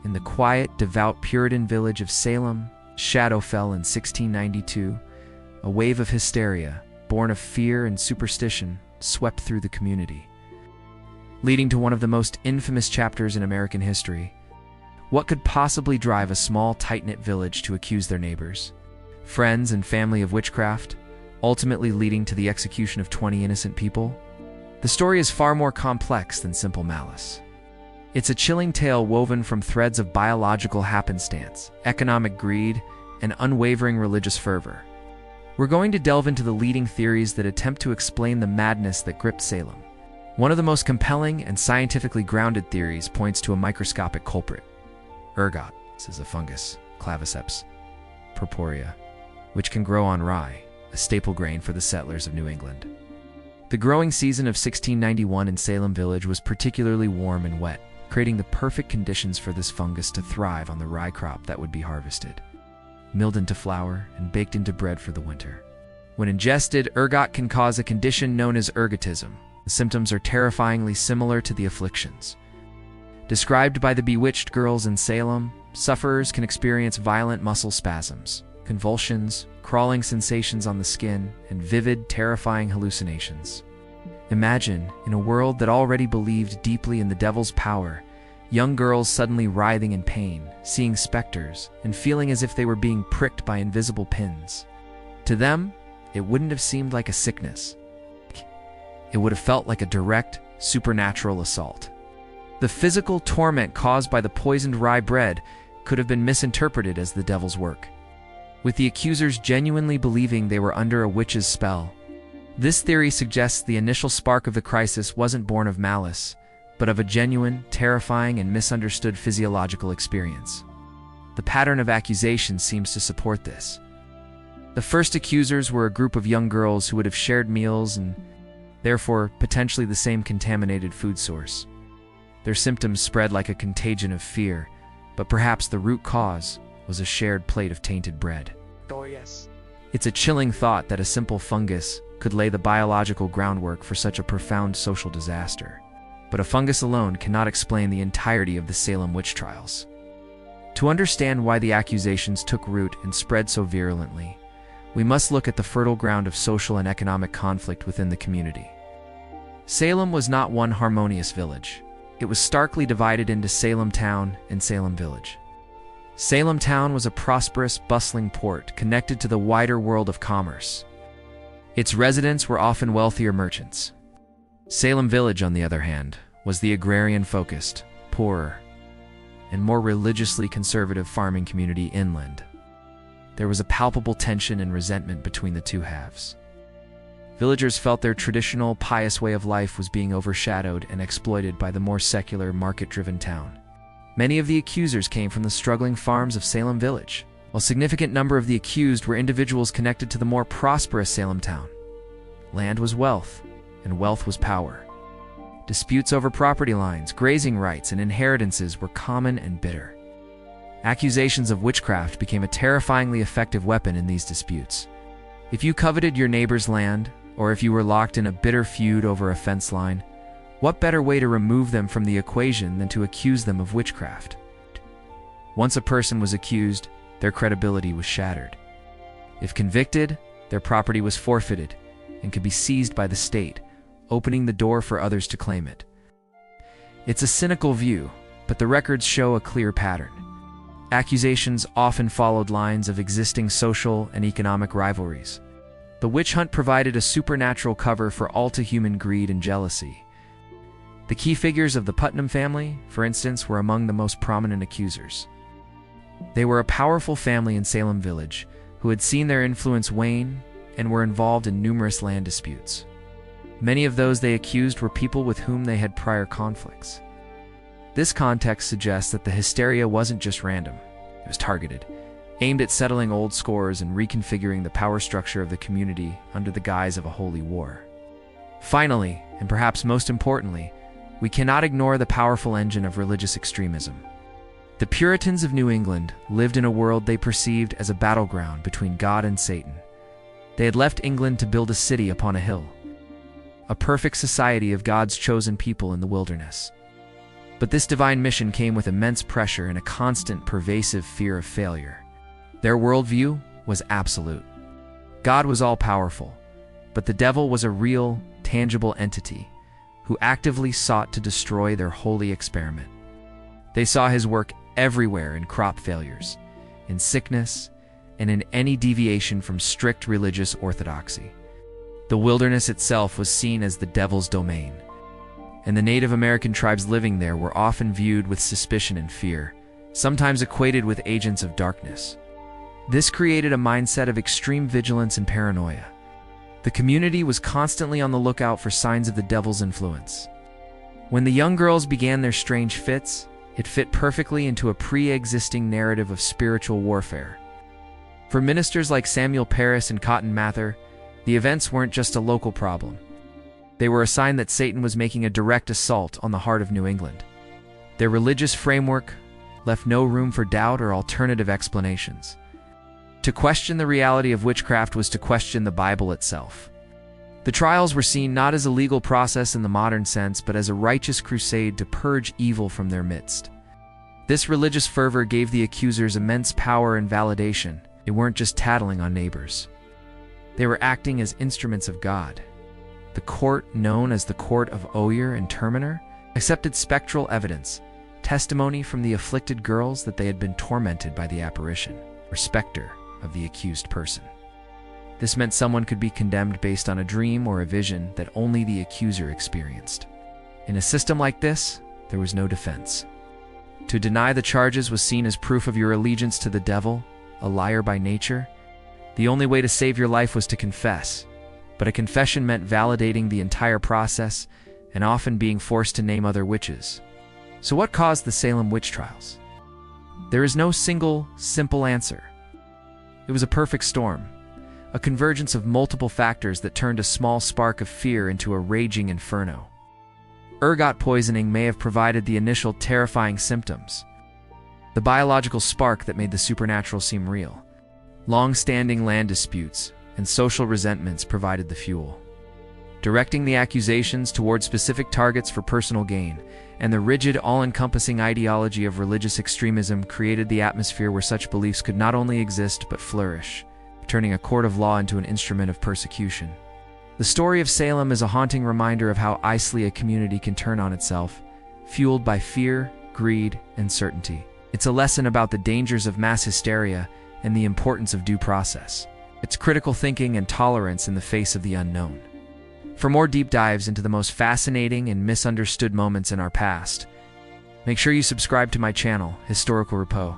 in the quiet, devout Puritan village of Salem, shadow fell in 1692. A wave of hysteria, born of fear and superstition, swept through the community, leading to one of the most infamous chapters in American history. What could possibly drive a small, tight-knit village to accuse their neighbors, friends, and family of witchcraft, ultimately leading to the execution of 20 innocent people? The story is far more complex than simple malice. It's a chilling tale woven from threads of biological happenstance, economic greed, and unwavering religious fervor. We're going to delve into the leading theories that attempt to explain the madness that gripped Salem. One of the most compelling and scientifically grounded theories points to a microscopic culprit. Ergot, this is a fungus, Claviceps purpurea, which can grow on rye, a staple grain for the settlers of New England. The growing season of 1691 in Salem Village was particularly warm and wet, creating the perfect conditions for this fungus to thrive on the rye crop that would be harvested, milled into flour, and baked into bread for the winter. When ingested, ergot can cause a condition known as ergotism. The symptoms are terrifyingly similar to the afflictions described by the bewitched girls in Salem. Sufferers can experience violent muscle spasms, convulsions, crawling sensations on the skin, and vivid, terrifying hallucinations. Imagine, in a world that already believed deeply in the devil's power, young girls suddenly writhing in pain, seeing specters, and feeling as if they were being pricked by invisible pins. To them, it wouldn't have seemed like a sickness. It would have felt like a direct, supernatural assault. The physical torment caused by the poisoned rye bread could have been misinterpreted as the devil's work, with the accusers genuinely believing they were under a witch's spell. This theory suggests the initial spark of the crisis wasn't born of malice, but of a genuine, terrifying, and misunderstood physiological experience. The pattern of accusations seems to support this. The first accusers were a group of young girls who would have shared meals and, therefore, potentially the same contaminated food source. Their symptoms spread like a contagion of fear, but perhaps the root cause was a shared plate of tainted bread. Oh yes. It's a chilling thought that a simple fungus could lay the biological groundwork for such a profound social disaster. But a fungus alone cannot explain the entirety of the Salem witch trials. To understand why the accusations took root and spread so virulently, we must look at the fertile ground of social and economic conflict within the community. Salem was not one harmonious village. It was starkly divided into Salem Town and Salem Village. Salem Town was a prosperous, bustling port connected to the wider world of commerce. Its residents were often wealthier merchants. Salem Village, on the other hand, was the agrarian-focused, poorer, and more religiously conservative farming community inland. There was a palpable tension and resentment between the two halves. Villagers felt their traditional, pious way of life was being overshadowed and exploited by the more secular, market-driven town. Many of the accusers came from the struggling farms of Salem Village, while a significant number of the accused were individuals connected to the more prosperous Salem Town. Land was wealth, and wealth was power. Disputes over property lines, grazing rights, and inheritances were common and bitter. Accusations of witchcraft became a terrifyingly effective weapon in these disputes. If you coveted your neighbor's land, or if you were locked in a bitter feud over a fence line, what better way to remove them from the equation than to accuse them of witchcraft? Once a person was accused, their credibility was shattered. If convicted, their property was forfeited and could be seized by the state, opening the door for others to claim it. It's a cynical view, but the records show a clear pattern. Accusations often followed lines of existing social and economic rivalries. The witch hunt provided a supernatural cover for all-too-human greed and jealousy. The key figures of the Putnam family, for instance, were among the most prominent accusers. They were a powerful family in Salem Village who had seen their influence wane and were involved in numerous land disputes. Many of those they accused were people with whom they had prior conflicts. This context suggests that the hysteria wasn't just random, it was targeted, aimed at settling old scores and reconfiguring the power structure of the community under the guise of a holy war. Finally, and perhaps most importantly, we cannot ignore the powerful engine of religious extremism. The Puritans of New England lived in a world they perceived as a battleground between God and Satan. They had left England to build a city upon a hill, a perfect society of God's chosen people in the wilderness. But this divine mission came with immense pressure and a constant, pervasive fear of failure. Their worldview was absolute. God was all-powerful, but the devil was a real, tangible entity who actively sought to destroy their holy experiment. They saw his work everywhere in crop failures, in sickness, and in any deviation from strict religious orthodoxy. The wilderness itself was seen as the devil's domain, and the Native American tribes living there were often viewed with suspicion and fear, sometimes equated with agents of darkness. This created a mindset of extreme vigilance and paranoia. The community was constantly on the lookout for signs of the devil's influence. When the young girls began their strange fits, it fit perfectly into a pre-existing narrative of spiritual warfare. For ministers like Samuel Parris and Cotton Mather, the events weren't just a local problem. They were a sign that Satan was making a direct assault on the heart of New England. Their religious framework left no room for doubt or alternative explanations. To question the reality of witchcraft was to question the Bible itself. The trials were seen not as a legal process in the modern sense, but as a righteous crusade to purge evil from their midst. This religious fervor gave the accusers immense power and validation. They weren't just tattling on neighbors. They were acting as instruments of God. The court, known as the Court of Oyer and Terminer, accepted spectral evidence, testimony from the afflicted girls that they had been tormented by the apparition, or specter, of the accused person. This meant someone could be condemned based on a dream or a vision that only the accuser experienced. In a system like this, there was no defense. To deny the charges was seen as proof of your allegiance to the devil, a liar by nature. The only way to save your life was to confess, but a confession meant validating the entire process and often being forced to name other witches. So what caused the Salem witch trials? There is no single, simple answer. It was a perfect storm, a convergence of multiple factors that turned a small spark of fear into a raging inferno. Ergot poisoning may have provided the initial terrifying symptoms, the biological spark that made the supernatural seem real. Long-standing land disputes and social resentments provided the fuel, directing the accusations toward specific targets for personal gain, and the rigid, all-encompassing ideology of religious extremism created the atmosphere where such beliefs could not only exist but flourish, turning a court of law into an instrument of persecution. The story of Salem is a haunting reminder of how easily a community can turn on itself, fueled by fear, greed, and certainty. It's a lesson about the dangers of mass hysteria and the importance of due process. It's critical thinking and tolerance in the face of the unknown. For more deep dives into the most fascinating and misunderstood moments in our past, make sure you subscribe to my channel, Historical Repos.